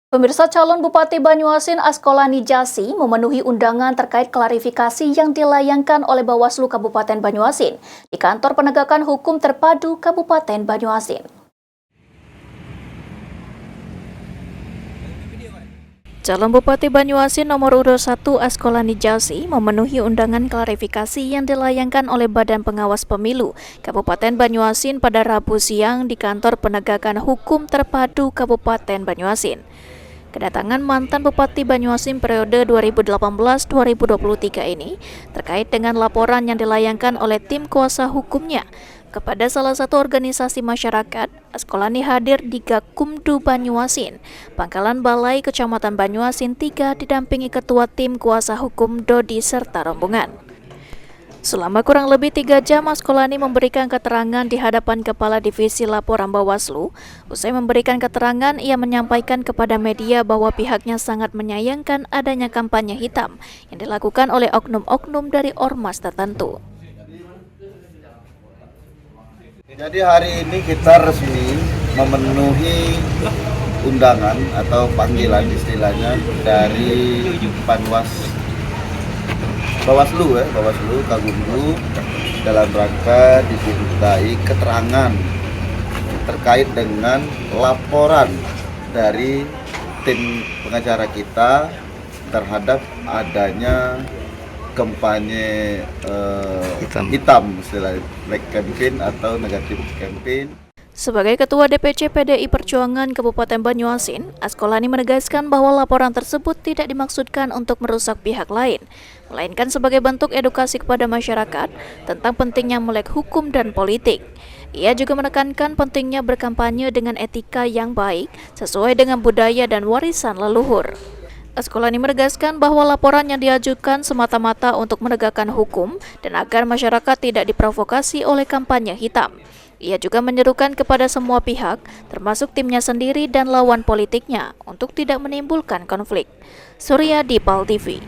Pemirsa, calon Bupati Banyuasin Askolani Jasi memenuhi undangan terkait klarifikasi yang dilayangkan oleh Bawaslu Kabupaten Banyuasin di Kantor Penegakan Hukum Terpadu Kabupaten Banyuasin. Calon Bupati Banyuasin nomor urut 1 Askolani Jasi memenuhi undangan klarifikasi yang dilayangkan oleh Badan Pengawas Pemilu Kabupaten Banyuasin pada Rabu siang di Kantor Penegakan Hukum Terpadu Kabupaten Banyuasin. Kedatangan mantan Bupati Banyuasin periode 2018-2023 ini terkait dengan laporan yang dilayangkan oleh tim kuasa hukumnya kepada salah satu organisasi masyarakat. Askolani hadir di Gakumdu Banyuasin, Pangkalan Balai Kecamatan Banyuasin 3 didampingi Ketua Tim Kuasa Hukum Dodi serta rombongan. Selama kurang lebih 3 jam, Askolani memberikan keterangan di hadapan Kepala Divisi Laporan Bawaslu. Usai memberikan keterangan, ia menyampaikan kepada media bahwa pihaknya sangat menyayangkan adanya kampanye hitam yang dilakukan oleh oknum-oknum dari ormas tertentu. Jadi hari ini kita resmi memenuhi undangan atau panggilan istilahnya dari Bawaslu Kagumdu dalam rangka dimintai keterangan terkait dengan laporan dari tim pengacara kita terhadap adanya kampanye hitam istilahnya, black campaign atau negatif campaign. Sebagai Ketua DPC PDI Perjuangan Kabupaten Banyuasin, Askolani menegaskan bahwa laporan tersebut tidak dimaksudkan untuk merusak pihak lain, melainkan sebagai bentuk edukasi kepada masyarakat tentang pentingnya melek hukum dan politik. Ia juga menekankan pentingnya berkampanye dengan etika yang baik sesuai dengan budaya dan warisan leluhur. Askolani menegaskan bahwa laporan yang diajukan semata-mata untuk menegakkan hukum dan agar masyarakat tidak diprovokasi oleh kampanye hitam. Ia juga menyerukan kepada semua pihak, termasuk timnya sendiri dan lawan politiknya, untuk tidak menimbulkan konflik. Surya di PAL TV.